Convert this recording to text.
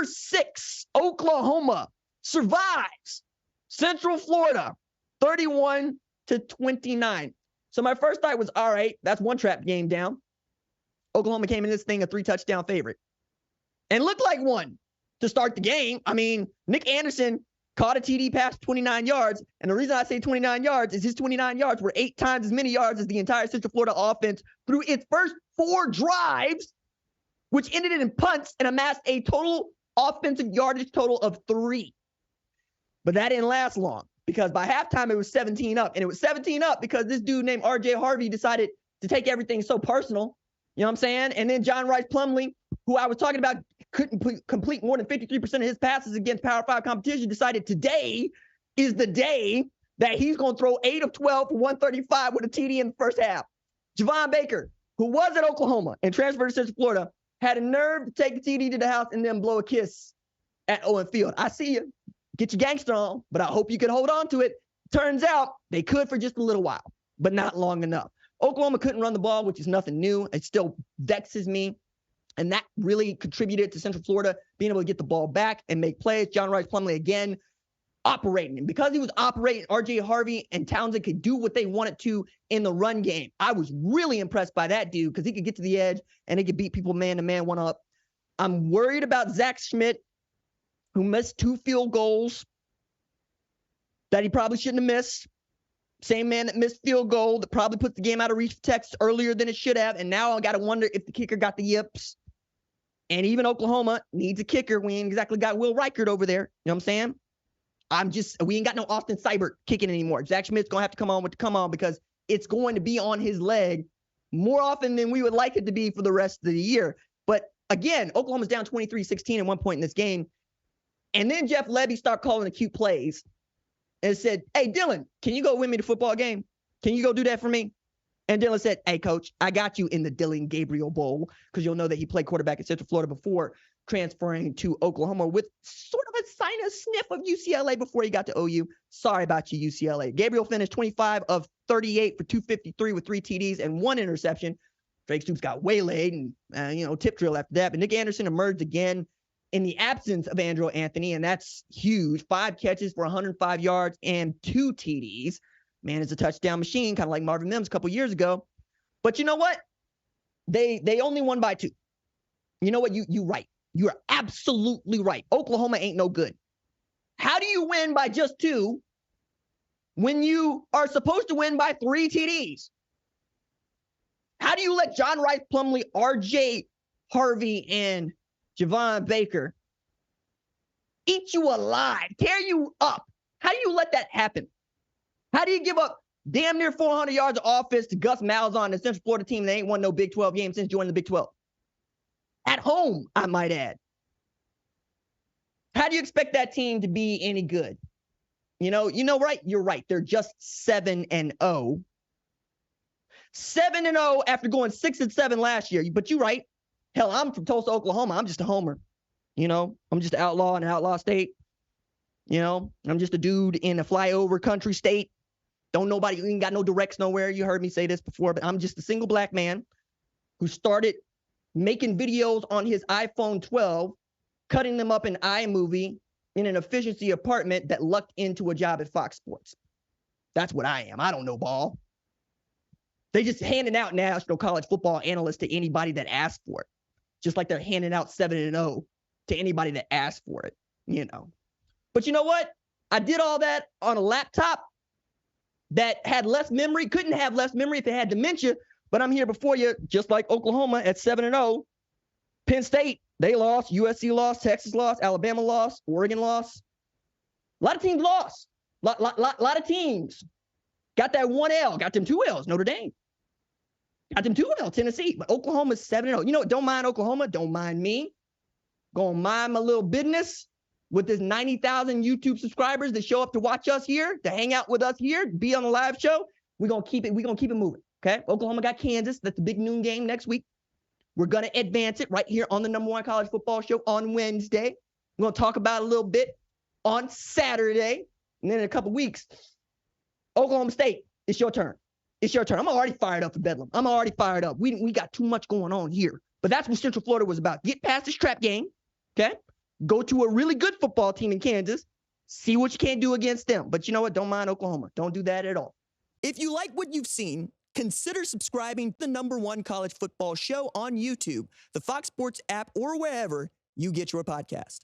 6, Oklahoma survives Central Florida 31-29. So my first thought was, all right, that's one trap game down. Oklahoma came in this thing a 3-touchdown favorite and looked like one to start the game. I mean, Nick Anderson caught a TD pass 29 yards. And the reason I say 29 yards is his 29 yards were 8 times as many yards as the entire Central Florida offense through its first 4 drives, which ended in punts and amassed a total offensive yardage total of 3. But that didn't last long because by halftime it was 17 up. And it was 17 up because this dude named R.J. Harvey decided to take everything so personal. You know what I'm saying? And then John Rice Plumlee, who I was talking about couldn't complete more than 53% of his passes against Power 5 competition, decided today is the day that he's going to throw 8 of 12 for 135 with a TD in the first half. Javon Baker, who was at Oklahoma and transferred to Central Florida, had a nerve to take the TD to the house and then blow a kiss at Owen Field. I see you. Get your gangster on, but I hope you can hold on to it. Turns out they could for just a little while, but not long enough. Oklahoma couldn't run the ball, which is nothing new. It still vexes me. And that really contributed to Central Florida being able to get the ball back and make plays. John Rice Plumlee, again, operating. And because he was operating, R.J. Harvey and Townsend could do what they wanted to in the run game. I was really impressed by that dude because he could get to the edge and he could beat people man-to-man, one-up. I'm worried about Zach Schmidt, who missed 2 field goals that he probably shouldn't have missed. Same man that missed field goal that probably put the game out of reach for Texas earlier than it should have. And now I got to wonder if the kicker got the yips. And even Oklahoma needs a kicker. We ain't exactly got Will Reichert over there. You know what I'm saying? We ain't got no Austin Seibert kicking anymore. Zach Schmidt's going to have to come on because it's going to be on his leg more often than we would like it to be for the rest of the year. But again, Oklahoma's down 23-16 at one point in this game. And then Jeff Lebby started calling the cute plays and said, hey, Dylan, can you go win me the football game? Can you go do that for me? And Dylan said, hey, coach, I got you in the Dylan Gabriel Bowl because you'll know that he played quarterback at Central Florida before transferring to Oklahoma with sort of a sniff of UCLA before he got to OU. Sorry about you, UCLA. Gabriel finished 25 of 38 for 253 with 3 TDs and 1 interception. Drake Stoops got waylaid and, tip drill after that. But Nick Anderson emerged again in the absence of Andrew Anthony, and that's huge. 5 catches for 105 yards and 2 TDs. Man is a touchdown machine, kind of like Marvin Mims a couple years ago. But you know what? They only won by 2. You know what? You right. You are absolutely right. Oklahoma ain't no good. How do you win by just 2 when you are supposed to win by 3 TDs? How do you let John Rice Plumlee, R.J. Harvey, and Javon Baker eat you alive, tear you up? How do you let that happen? How do you give up damn near 400 yards of offense to Gus Malzahn, the Central Florida team that ain't won no Big 12 game since joining the Big 12? At home, I might add. How do you expect that team to be any good? Right? You're right. They're just 7-0. 7-0 after going 6-7 last year. But you're right. Hell, I'm from Tulsa, Oklahoma. I'm just a homer. I'm just an outlaw in an outlaw state. I'm just a dude in a flyover country state. You ain't got no directs nowhere. You heard me say this before, but I'm just a single black man who started making videos on his iPhone 12, cutting them up in iMovie in an efficiency apartment that lucked into a job at Fox Sports. That's what I am. I don't know ball. They just handing out national college football analysts to anybody that asks for it. Just like they're handing out 7-0 to anybody that asks for it, But you know what? I did all that on a laptop that had less memory, couldn't have less memory if it had dementia, but I'm here before you, just like Oklahoma at 7-0. Penn State, they lost. USC lost. Texas lost. Alabama lost. Oregon lost. A lot of teams lost. Lot of teams got that 1 L, got them 2 L's, Notre Dame. Got them 2 L, Tennessee. But Oklahoma's 7-0. You know what? Don't mind Oklahoma. Don't mind me. Gonna mind my little business with this 90,000 YouTube subscribers that show up to watch us here, to hang out with us here, be on the live show. We're gonna keep it moving. Okay. Oklahoma got Kansas. That's the big noon game next week. We're gonna advance it right here on the #1 college football show on Wednesday. We're gonna talk about it a little bit on Saturday. And then in a couple weeks, Oklahoma State, it's your turn. It's your turn. I'm already fired up for Bedlam. I'm already fired up. We got too much going on here. But that's what Central Florida was about. Get past this trap game. Okay. Go to a really good football team in Kansas, see what you can do against them. But you know what? Don't mind Oklahoma. Don't do that at all. If you like what you've seen, consider subscribing to the #1 college football show on YouTube, the Fox Sports app, or wherever you get your podcast.